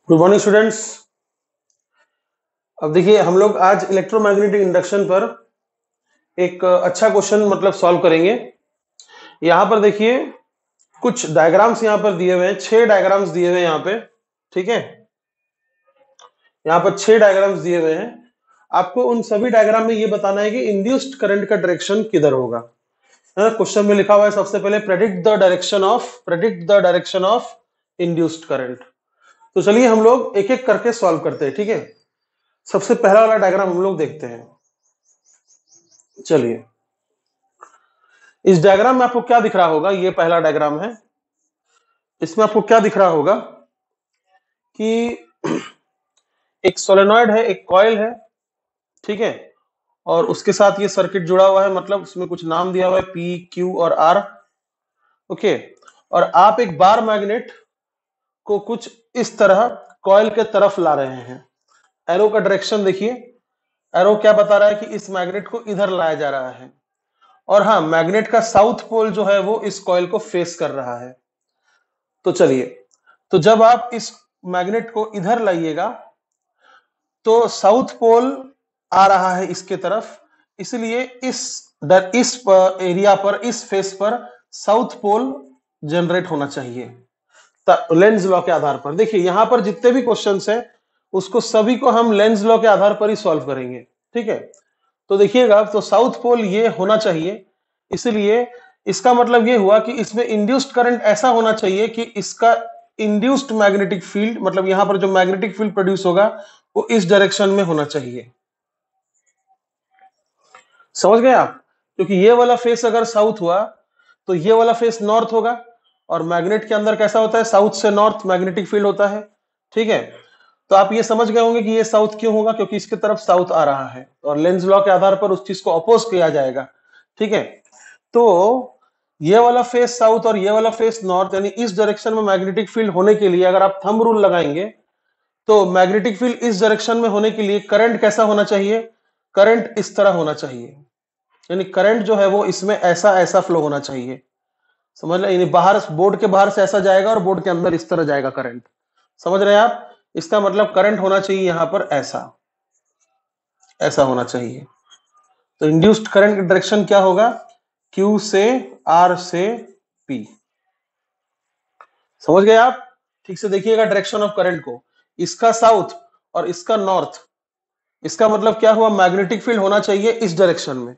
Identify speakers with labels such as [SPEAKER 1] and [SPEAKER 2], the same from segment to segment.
[SPEAKER 1] Good morning students. अब देखिए हम लोग आज इलेक्ट्रोमैग्नेटिक इंडक्शन पर एक अच्छा क्वेश्चन सॉल्व करेंगे। यहाँ पर देखिए कुछ डायग्राम्स यहाँ पर दिए हुए हैं, 6 डायग्राम्स दिए हुए हैं यहाँ पे। ठीक है, यहाँ पर 6 डायग्राम्स दिए हुए हैं। आपको उन सभी डायग्राम में ये बताना है कि इंड्यूस्ड करंट का डायरेक्शन किधर होगा। क्वेश्चन में लिखा हुआ है सबसे पहले predict the direction of induced current. तो चलिए हम लोग एक एक करके सॉल्व करते हैं। ठीक है, सबसे पहला वाला डायग्राम हम लोग देखते हैं। चलिए, इस डायग्राम में आपको क्या दिख रहा होगा, ये पहला डायग्राम है। इसमें आपको क्या दिख रहा होगा कि एक सोलेनॉइड है, एक कॉइल है, ठीक है, और उसके साथ ये सर्किट जुड़ा हुआ है, मतलब उसमें कुछ नाम दिया हुआ है पी क्यू और आर। ओके, और आप एक बार मैग्नेट को कुछ इस तरह कॉइल के तरफ ला रहे हैं। एरो का डायरेक्शन देखिए, एरो क्या बता रहा है कि इस मैग्नेट को इधर लाया जा रहा है, और हाँ, मैग्नेट का साउथ पोल जो है वो इस कॉइल को फेस कर रहा है। तो चलिए, तो जब आप इस मैग्नेट को इधर लाइएगा तो साउथ पोल आ रहा है इसके तरफ, इसलिए इस एरिया पर, इस फेस पर साउथ पोल जनरेट होना चाहिए लेंज लॉ के आधार पर। देखिए यहां पर जितने भी क्वेश्चंस हैं उसको सभी को हम लेंज लॉ के आधार पर ही सॉल्व करेंगे। ठीक है, तो देखिएगा, तो साउथ पोल ये होना चाहिए, इसलिए इसका मतलब ये हुआ कि इसमें इंड्यूस्ड करंट ऐसा होना चाहिए कि इसका इंड्यूस्ड मैग्नेटिक फील्ड, मतलब यहां पर जो मैग्नेटिक फील्ड प्रोड्यूस होगा वो इस डायरेक्शन में होना चाहिए। समझ गए आप? क्योंकि ये वाला फेस अगर साउथ हुआ तो ये वाला फेस नॉर्थ होगा, और मैग्नेट के अंदर कैसा होता है, साउथ से नॉर्थ मैग्नेटिक फील्ड होता है। ठीक है, तो आप ये समझ गए होंगे कि ये साउथ क्यों होगा, क्योंकि इसकी तरफ साउथ आ रहा है, और लेंज लॉ के आधार पर उस चीज को अपोज किया जाएगा। ठीक है, तो ये वाला फेस साउथ और ये वाला फेस नॉर्थ, यानी इस डायरेक्शन में मैग्नेटिक फील्ड होने के लिए अगर आप थंब रूल लगाएंगे तो मैग्नेटिक फील्ड इस डायरेक्शन में होने के लिए करंट कैसा होना चाहिए, करंट इस तरह होना चाहिए, यानी करंट जो है वो इसमें ऐसा ऐसा फ्लो होना चाहिए। समझ रहे, यानी बाहर, बोर्ड के बाहर से ऐसा जाएगा और बोर्ड के अंदर इस तरह जाएगा करंट। समझ रहे हैं आप? इसका मतलब करंट होना चाहिए यहां पर ऐसा, ऐसा होना चाहिए। तो इंड्यूस्ड करंट का डायरेक्शन क्या होगा, Q से R से P। समझ गए आप? ठीक से देखिएगा डायरेक्शन ऑफ करंट को, इसका साउथ और इसका नॉर्थ, इसका मतलब क्या हुआ, मैग्नेटिक फील्ड होना चाहिए इस डायरेक्शन में।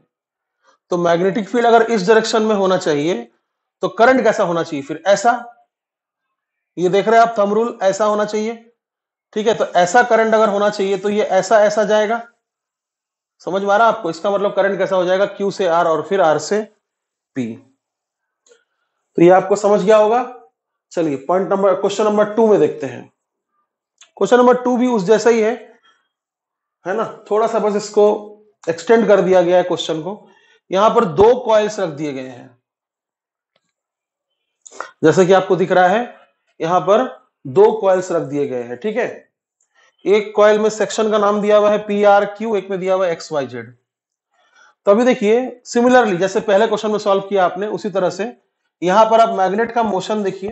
[SPEAKER 1] तो मैग्नेटिक फील्ड अगर इस डायरेक्शन में होना चाहिए तो करंट कैसा होना चाहिए, फिर ऐसा। ये देख रहे हैं आप, थंब रूल ऐसा होना चाहिए। ठीक है, तो ऐसा करंट अगर होना चाहिए तो ये ऐसा ऐसा जाएगा। समझ में आ रहा है आपको? इसका मतलब करंट कैसा हो जाएगा, Q से R और फिर R से P। तो ये आपको समझ गया होगा। चलिए पॉइंट नंबर, क्वेश्चन नंबर 2 में देखते हैं। क्वेश्चन नंबर 2 भी उस जैसा ही है ना, थोड़ा सा बस इसको एक्सटेंड कर दिया गया है क्वेश्चन को। यहां पर 2 कॉइल्स रख दिए गए हैं, जैसे कि आपको दिख रहा है, यहां पर 2 कॉइल्स रख दिए गए हैं। ठीक है, एक कॉइल में सेक्शन का नाम दिया हुआ है PRQ, एक में दिया हुआ है XYZ। तो अभी देखिए, सिमिलरली जैसे पहले क्वेश्चन में सॉल्व किया आपने, उसी तरह से यहां पर आप मैग्नेट का मोशन देखिए,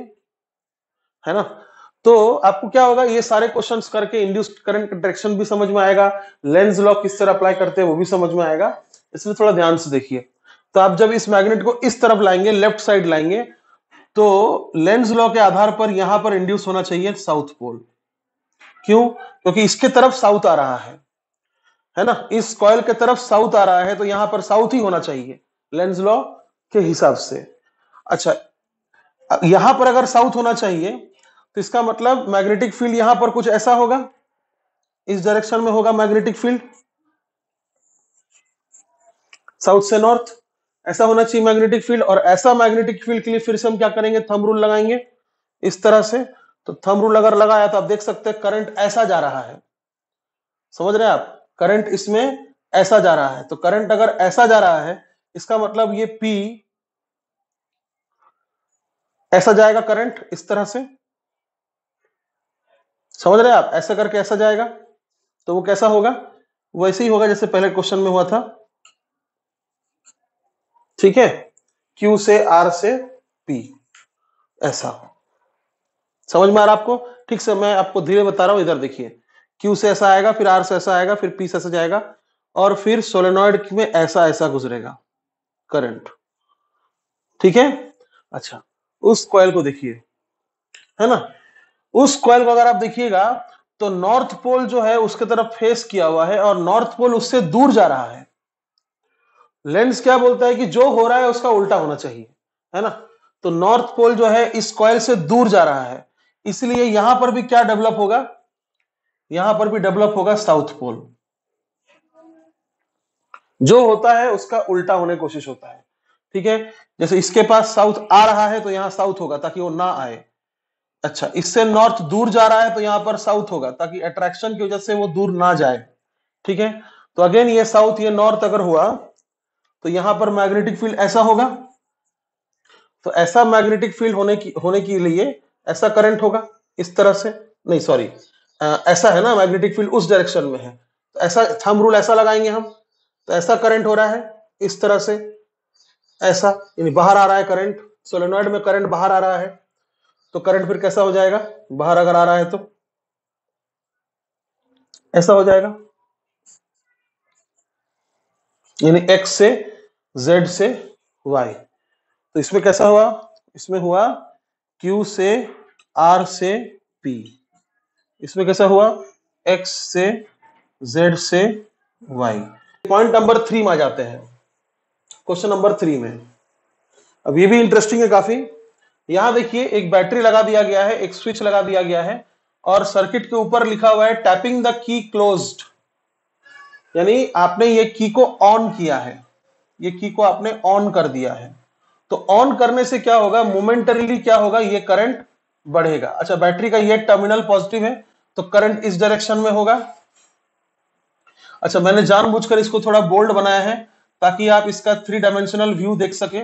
[SPEAKER 1] है ना। तो आपको क्या होगा, ये सारे क्वेश्चंस करके इंड्यूस्ड करंट का डायरेक्शन भी समझ में आएगा, लेंज लॉ किस तरह अप्लाई करते हैं वो भी समझ में आएगा। इसलिए थोड़ा ध्यान से देखिए। तो आप जब इस मैग्नेट को इस तरफ लाएंगे, लेफ्ट साइड लाएंगे, तो लेंज लॉ के आधार पर यहां पर इंड्यूस होना चाहिए साउथ पोल। क्यों? क्योंकि इसके तरफ साउथ आ रहा है ना, इस कॉइल के तरफ साउथ आ रहा है, तो यहां पर साउथ ही होना चाहिए लेंज लॉ के हिसाब से। अच्छा, यहां पर अगर साउथ होना चाहिए तो इसका मतलब मैग्नेटिक फील्ड यहां पर कुछ ऐसा होगा, इस डायरेक्शन में होगा मैग्नेटिक फील्ड, साउथ से नॉर्थ ऐसा होना चाहिए मैग्नेटिक फील्ड। और ऐसा मैग्नेटिक फील्ड के लिए फिर से हम क्या करेंगे, थंब रूल लगाएंगे इस तरह से। तो थंब रूल अगर लगाया तो आप देख सकते हैं करंट ऐसा जा रहा है। समझ रहे हैं आप? करंट इसमें ऐसा जा रहा है, तो करंट अगर ऐसा जा रहा है इसका मतलब ये P ऐसा जाएगा, करंट इस तरह से। समझ रहे हैं आप? ऐसा करके ऐसा जाएगा, तो वो कैसा होगा, वैसे ही होगा जैसे पहले क्वेश्चन में हुआ था। ठीक है, Q से R से P, ऐसा। समझ में आ रहा आपको? ठीक से मैं आपको धीरे बता रहा हूं, इधर देखिए, Q से ऐसा आएगा, फिर R से ऐसा आएगा, फिर P से ऐसा जाएगा, और फिर सोलेनॉइड में ऐसा ऐसा गुजरेगा करंट, ठीक है। अच्छा, उस कॉइल को देखिए, है ना, उस कॉइल को अगर आप देखिएगा तो नॉर्थ पोल जो है उसके तरफ फेस किया हुआ है और नॉर्थ पोल उससे दूर जा रहा है। लेंस क्या बोलता है कि जो हो रहा है उसका उल्टा होना चाहिए, है ना। तो नॉर्थ पोल जो है इस कॉइल से दूर जा रहा है, इसलिए यहां पर भी क्या डेवलप होगा, यहां पर भी डेवलप होगा साउथ पोल। जो होता है उसका उल्टा होने की कोशिश होता है, ठीक है। जैसे इसके पास साउथ आ रहा है तो यहां साउथ होगा ताकि वो ना आए। अच्छा, इससे नॉर्थ दूर जा रहा है तो यहां पर साउथ होगा ताकि अट्रैक्शन की वजह से वो दूर ना जाए, ठीक है। तो अगेन ये साउथ ये नॉर्थ अगर हुआ तो यहां पर मैग्नेटिक फील्ड ऐसा होगा, तो ऐसा मैग्नेटिक फील्ड होने के लिए ऐसा करंट होगा इस तरह से, नहीं सॉरी, ऐसा है ना, मैग्नेटिक फील्ड उस डायरेक्शन में है, तो ऐसा थंब रूल ऐसा लगाएंगे हम, तो ऐसा करंट हो रहा है इस तरह से, ऐसा, यानी बाहर आ रहा है करंट, सोलेनॉइड में करंट बाहर आ रहा है, तो करंट फिर कैसा हो जाएगा, बाहर अगर आ रहा है तो ऐसा हो जाएगा, यानी x से z से y। तो इसमें कैसा हुआ, इसमें हुआ q से r से p, इसमें कैसा हुआ x से z से y। पॉइंट नंबर 3 में आ जाते हैं, क्वेश्चन नंबर 3 में। अब ये भी इंटरेस्टिंग है काफी। यहां देखिए एक बैटरी लगा दिया गया है, एक स्विच लगा दिया गया है, और सर्किट के ऊपर लिखा हुआ है टैपिंग द की क्लोज्ड, यानी आपने ये की को ऑन किया है, ये की को आपने ऑन कर दिया है। तो ऑन करने से क्या होगा, मोमेंटरीली क्या होगा, ये करंट बढ़ेगा। अच्छा, बैटरी का ये टर्मिनल पॉजिटिव है तो करंट इस डायरेक्शन में होगा। अच्छा, मैंने जानबूझकर इसको थोड़ा बोल्ड बनाया है ताकि आप इसका 3 डायमेंशनल व्यू देख सके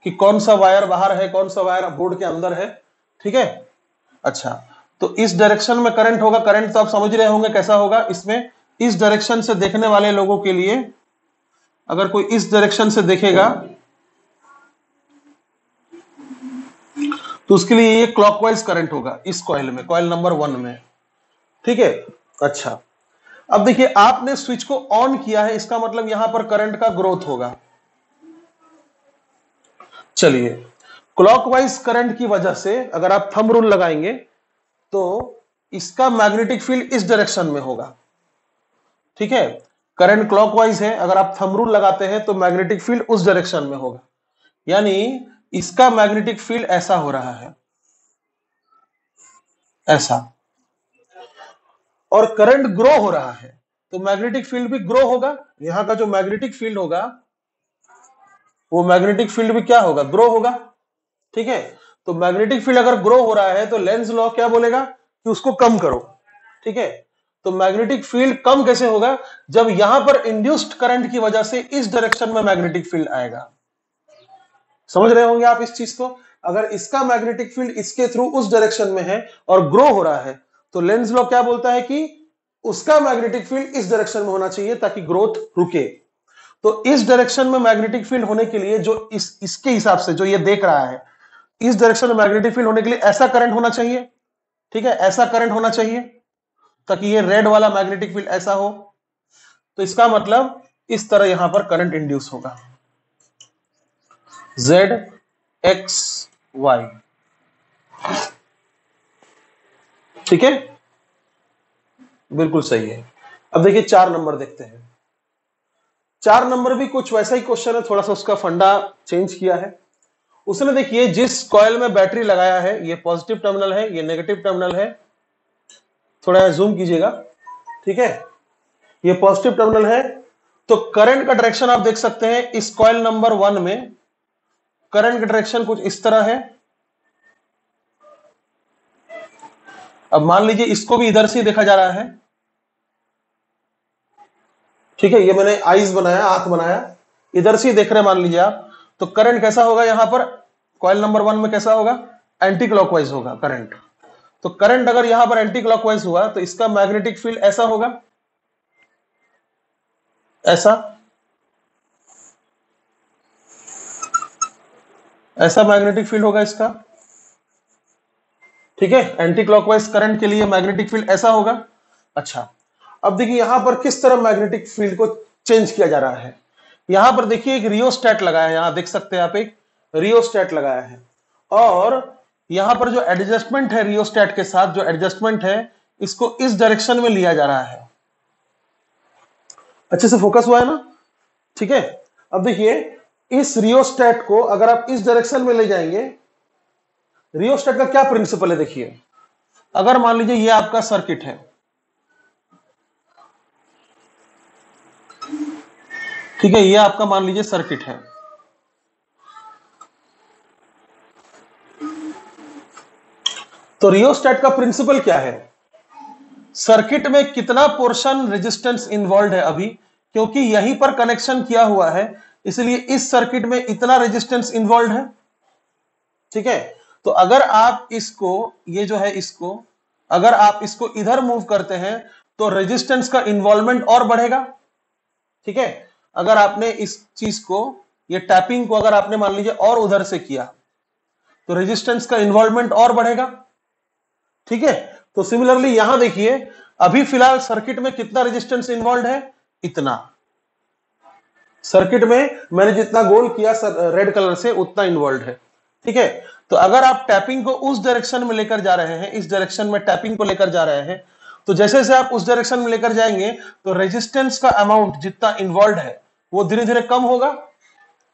[SPEAKER 1] कि कौन सा वायर बाहर है, कौन सा वायर बोर्ड के अंदर है, ठीक है। अच्छा, तो इस डायरेक्शन में करंट होगा, करंट तो आप समझ रहे होंगे कैसा होगा। इसमें इस डायरेक्शन से देखने वाले लोगों के लिए, अगर कोई इस डायरेक्शन से देखेगा तो उसके लिए ये क्लॉकवाइज करंट होगा इस कॉइल में, कॉइल नंबर 1 में, ठीक है। अच्छा, अब देखिए आपने स्विच को ऑन किया है, इसका मतलब यहां पर करंट का ग्रोथ होगा। चलिए, क्लॉकवाइज करंट की वजह से अगर आप थंब रूल लगाएंगे तो इसका मैग्नेटिक फील्ड इस डायरेक्शन में होगा, ठीक है। करंट क्लॉकवाइज है, अगर आप थंब रूल लगाते हैं तो मैग्नेटिक फील्ड उस डायरेक्शन में होगा, यानी इसका मैग्नेटिक फील्ड ऐसा हो रहा है, ऐसा, और करंट ग्रो हो रहा है तो मैग्नेटिक फील्ड भी ग्रो होगा। यहां का जो मैग्नेटिक फील्ड होगा वो मैग्नेटिक फील्ड भी क्या होगा, ग्रो होगा, ठीक है। तो मैग्नेटिक फील्ड अगर ग्रो हो रहा है तो लेंज लॉ क्या बोलेगा कि उसको कम करो, ठीक है। तो मैग्नेटिक फील्ड कम कैसे होगा, जब यहां पर इंड्यूस्ड करंट की वजह से इस डायरेक्शन में मैग्नेटिक फील्ड आएगा। समझ रहे होंगे आप इस चीज को। अगर इसका मैग्नेटिक फील्ड इसके थ्रू उस डायरेक्शन में है और ग्रो हो रहा है तो लेंज लॉ क्या बोलता है कि उसका मैग्नेटिक फील्ड इस डायरेक्शन में होना चाहिए ताकि ग्रोथ रुके। तो इस डायरेक्शन में मैग्नेटिक फील्ड होने के लिए जो इसके हिसाब से जो ये देख रहा है, इस डायरेक्शन में मैग्नेटिक फील्ड होने के लिए ऐसा करंट होना चाहिए, ठीक है, ऐसा करंट होना चाहिए ताकि ये रेड वाला मैग्नेटिक फील्ड ऐसा हो। तो इसका मतलब इस तरह यहां पर करंट इंड्यूस होगा, Z X Y, ठीक है, बिल्कुल सही है। अब देखिए 4 नंबर देखते हैं। 4 नंबर भी कुछ वैसा ही क्वेश्चन है, थोड़ा सा उसका फंडा चेंज किया है। उसने देखिए जिस कॉइल में बैटरी लगाया है ये पॉजिटिव टर्मिनल है, ये नेगेटिव टर्मिनल है, थोड़ा जूम कीजिएगा, ठीक है, ये पॉजिटिव टर्मिनल है। तो करंट का डायरेक्शन आप देख सकते हैं इस कॉइल नंबर 1 में, करंट का डायरेक्शन कुछ इस तरह है। अब मान लीजिए इसको भी इधर से देखा जा रहा है, ठीक है, ये मैंने आईज बनाया, आंख बनाया, इधर से देख रहे हैं मान लीजिए आप, तो करंट कैसा होगा यहां पर कॉइल नंबर 1 में, कैसा होगा, एंटी क्लॉकवाइज होगा करंट। तो करंट अगर यहां पर एंटी क्लॉकवाइज हुआ तो इसका मैग्नेटिक फील्ड ऐसा होगा, ऐसा, ऐसा मैग्नेटिक फील्ड होगा इसका, ठीक है, एंटी क्लॉकवाइज करंट के लिए मैग्नेटिक फील्ड ऐसा होगा। अच्छा, अब देखिए यहां पर किस तरह मैग्नेटिक फील्ड को चेंज किया जा रहा है। यहां पर देखिए एक रियोस्टेट लगाया है, यहां देख सकते हैं आप एक रियोस्टेट लगाया है, और यहां पर जो एडजस्टमेंट है रियोस्टेट के साथ, जो एडजस्टमेंट है इसको इस डायरेक्शन में लिया जा रहा है। अच्छे से फोकस हुआ है ना? ठीक है, अब देखिए इस रियोस्टेट को अगर आप इस डायरेक्शन में ले जाएंगे, रियोस्टेट का क्या प्रिंसिपल है देखिए, अगर मान लीजिए ये आपका सर्किट है, ठीक है, ये आपका मान लीजिए सर्किट है, तो रियोस्टेट का प्रिंसिपल क्या है, सर्किट में कितना पोर्शन रेजिस्टेंस इन्वॉल्व है अभी, क्योंकि यहीं पर कनेक्शन किया हुआ है इसलिए इस सर्किट में इतना रेजिस्टेंस इन्वॉल्व है। ठीक है, तो अगर आप इसको, ये जो है इसको, अगर आप इसको इधर मूव करते हैं तो रेजिस्टेंस का इन्वॉल्वमेंट और बढ़ेगा। ठीक है, अगर आपने इस चीज को, ये टैपिंग को अगर आपने मान लीजिए और उधर से किया तो रेजिस्टेंस का इन्वॉल्वमेंट और बढ़ेगा। ठीक है, तो सिमिलरली यहां देखिए अभी फिलहाल सर्किट में कितना रेजिस्टेंस इन्वॉल्व है, इतना। सर्किट में मैंने जितना गोल किया रेड कलर से उतना इन्वॉल्व है। ठीक है, तो अगर आप टैपिंग को उस डायरेक्शन में लेकर जा रहे हैं, इस डायरेक्शन में टैपिंग को लेकर जा रहे हैं, तो जैसे जैसे आप उस डायरेक्शन में लेकर जाएंगे तो रेजिस्टेंस का अमाउंट जितना इन्वॉल्व है वो धीरे धीरे कम होगा,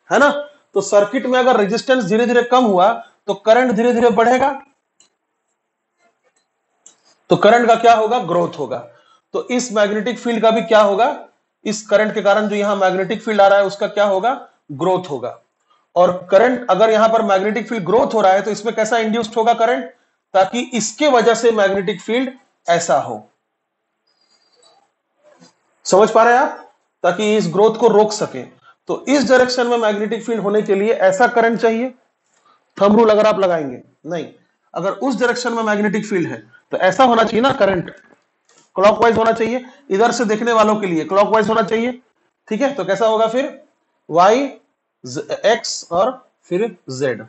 [SPEAKER 1] है ना? तो सर्किट में अगर रेजिस्टेंस धीरे धीरे कम हुआ तो करंट धीरे धीरे बढ़ेगा, तो करंट का क्या होगा, ग्रोथ होगा। तो इस मैग्नेटिक फील्ड का भी क्या होगा, इस करंट के कारण जो यहां मैग्नेटिक फील्ड आ रहा है उसका क्या होगा, ग्रोथ होगा। और करंट, अगर यहां पर मैग्नेटिक फील्ड ग्रोथ हो रहा है तो इसमें कैसा इंड्यूस्ड होगा करंट, ताकि इसके वजह से मैग्नेटिक फील्ड ऐसा हो। समझ पा रहे हैं आप? ताकि इस ग्रोथ को रोक सके। तो इस डायरेक्शन में मैग्नेटिक फील्ड होने के लिए ऐसा करंट चाहिए। थंब रूल अगर आप लगाएंगे, नहीं, अगर उस डायरेक्शन में मैग्नेटिक फील्ड है तो ऐसा होना चाहिए ना, करंट क्लॉकवाइज होना चाहिए, इधर से देखने वालों के लिए क्लॉकवाइज होना चाहिए। ठीक है, तो कैसा होगा फिर, y x और फिर z,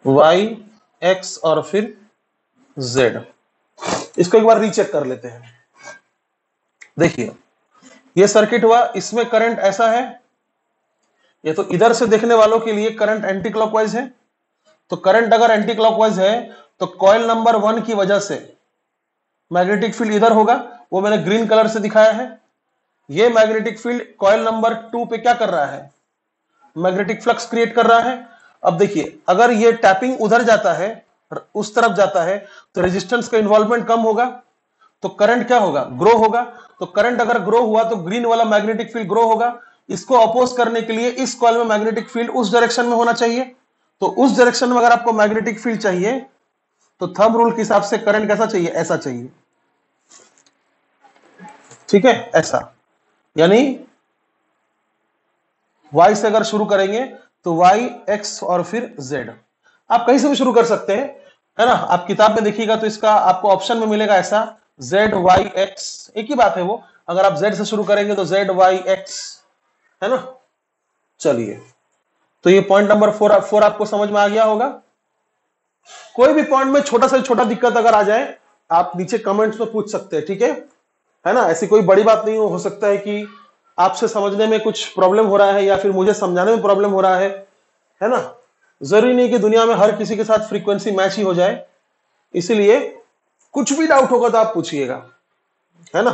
[SPEAKER 1] y x और फिर z। इसको एक बार रीचेक कर लेते हैं। देखिए ये सर्किट हुआ, इसमें करंट ऐसा है, ये तो इधर से देखने वालों के लिए करंट एंटी क्लॉकवाइज है। तो करंट अगर एंटी क्लॉकवाइज है तो कॉइल नंबर 1 की वजह से मैग्नेटिक फील्ड इधर होगा, वो मैंने ग्रीन कलर से दिखाया है। ये मैग्नेटिक फील्ड कॉइल नंबर 2 पे क्या कर रहा है, मैग्नेटिक फ्लक्स क्रिएट कर रहा है। अब देखिए अगर ये टैपिंग उधर जाता है, उस तरफ जाता है, तो रेजिस्टेंस का इन्वॉल्वमेंट कम होगा, तो करंट क्या होगा, ग्रो होगा। तो करंट अगर ग्रो हुआ तो ग्रीन वाला मैग्नेटिक फील्ड ग्रो होगा। इसको अपोज करने के लिए इस कॉइल में मैग्नेटिक फील्ड उस डायरेक्शन में होना चाहिए। तो उस डायरेक्शन में अगर आपको मैग्नेटिक फील्ड चाहिए तो थंब रूल के हिसाब से करंट कैसा चाहिए, ऐसा चाहिए। ठीक है, ऐसा, यानी y से अगर शुरू करेंगे तो y x और फिर z। आप कहीं से भी शुरू कर सकते हैं, है ना? आप किताब में देखिएगा तो इसका आपको ऑप्शन में मिलेगा ऐसा, z y x, एक ही बात है वो। अगर आप z से शुरू करेंगे तो z y x, है ना? चलिए, तो ये पॉइंट नंबर 4 आपको समझ में आ गया होगा। कोई भी पॉइंट में छोटा से छोटा दिक्कत अगर आ जाए आप नीचे कमेंट्स में पूछ सकते हैं, ठीक है ना? ऐसी कोई बड़ी बात नहीं हो सकता है कि आपसे समझने में कुछ प्रॉब्लम हो रहा है या फिर मुझे समझाने में प्रॉब्लम हो रहा है ना? जरूरी नहीं कि दुनिया में हर किसी के साथ फ्रीक्वेंसी मैच ही हो जाए, इसीलिए कुछ भी डाउट होगा तो आप पूछिएगा, है ना?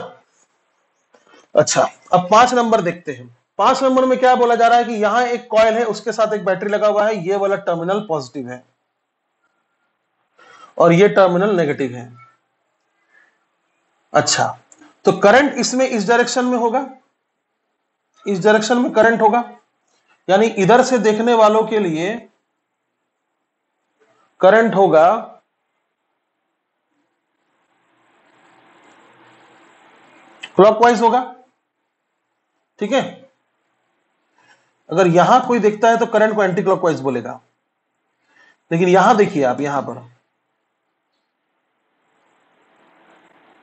[SPEAKER 1] अच्छा, अब 5 नंबर देखते हैं। 5 नंबर में क्या बोला जा रहा है कि यहां एक कॉइल है, उसके साथ एक बैटरी लगा हुआ है, ये वाला टर्मिनल पॉजिटिव है और ये टर्मिनल नेगेटिव है। अच्छा, तो करंट इसमें इस डायरेक्शन में होगा, इस डायरेक्शन में करंट होगा, यानी इधर से देखने वालों के लिए करंट होगा क्लॉकवाइज होगा। ठीक है, अगर यहां कोई देखता है तो करंट को एंटी क्लॉकवाइज बोलेगा, लेकिन यहां देखिए आप,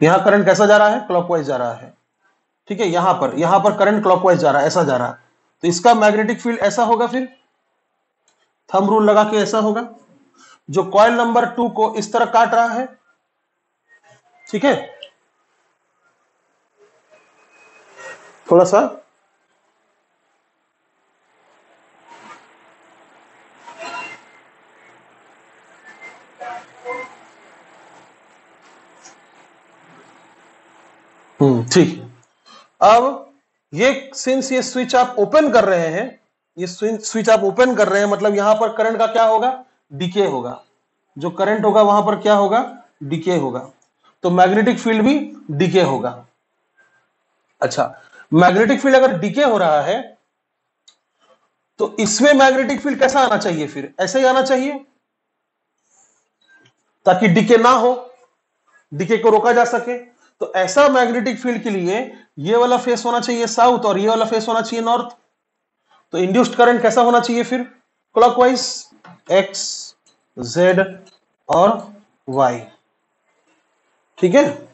[SPEAKER 1] यहां करंट कैसा जा रहा है, क्लॉकवाइज जा रहा है। ठीक है, यहां पर करंट क्लॉकवाइज जा रहा है, ऐसा जा रहा है, तो इसका मैग्नेटिक फील्ड ऐसा होगा, फिर थंब रूल लगा के ऐसा होगा। जो कॉइल नंबर 2 को इस तरह काट रहा है, ठीक है। थोड़ा सा ठीक। अब ये सिंस ये स्विच आप ओपन कर रहे हैं, ये स्विच आप ओपन कर रहे हैं, मतलब यहां पर करंट का क्या होगा, डीके होगा। जो करंट होगा वहां पर क्या होगा, डीके होगा। तो मैग्नेटिक फील्ड भी डीके होगा। अच्छा, मैग्नेटिक फील्ड अगर डीके हो रहा है तो इसमें मैग्नेटिक फील्ड कैसा आना चाहिए, फिर ऐसे ही आना चाहिए ताकि डीके ना हो, डीके को रोका जा सके। तो ऐसा मैग्नेटिक फील्ड के लिए ये वाला फेस होना चाहिए साउथ और ये वाला फेस होना चाहिए नॉर्थ। तो इंड्यूस्ड करंट कैसा होना चाहिए फिर, क्लॉकवाइज, एक्स, जेड और वाई, ठीक है।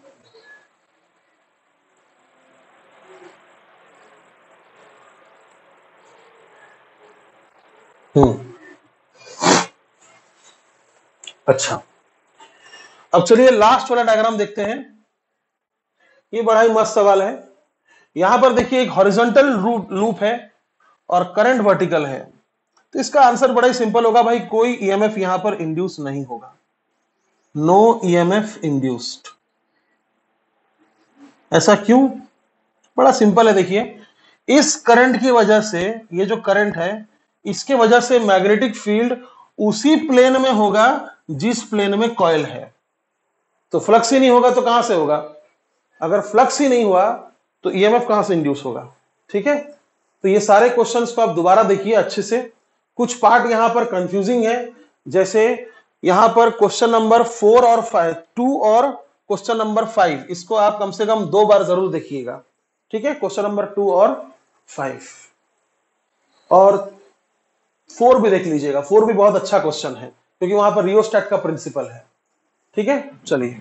[SPEAKER 1] अच्छा, अब चलिए लास्ट वाला डायग्राम देखते हैं। ये बड़ा ही मस्त सवाल है। यहां पर देखिए एक हॉरिजॉन्टल लूप है और करंट वर्टिकल है। तो इसका आंसर बड़ा ही सिंपल होगा भाई, कोई ईएमएफ यहां पर इंड्यूस नहीं होगा, नो ईएमएफ इंड्यूस्ड। ऐसा क्यों, बड़ा सिंपल है। देखिए इस करंट की वजह से, ये जो करंट है इसके वजह से मैग्नेटिक फील्ड उसी प्लेन में होगा जिस प्लेन में कॉइल है। तो फ्लक्स ही नहीं होगा तो कहां से होगा, अगर फ्लक्स ही नहीं हुआ तो ईएमएफ कहां से इंड्यूस होगा, ठीक है। तो ये सारे क्वेश्चंस को आप दोबारा देखिए अच्छे से। कुछ पार्ट यहां पर कंफ्यूजिंग है, जैसे यहां पर क्वेश्चन नंबर 4 और 2 और क्वेश्चन नंबर 5, इसको आप कम से कम 2 बार जरूर देखिएगा, ठीक है। क्वेश्चन नंबर 2 और 5 और 4 भी देख लीजिएगा, 4 भी बहुत अच्छा क्वेश्चन है क्योंकि वहां पर रियोस्टैट का प्रिंसिपल है, ठीक है। चलिए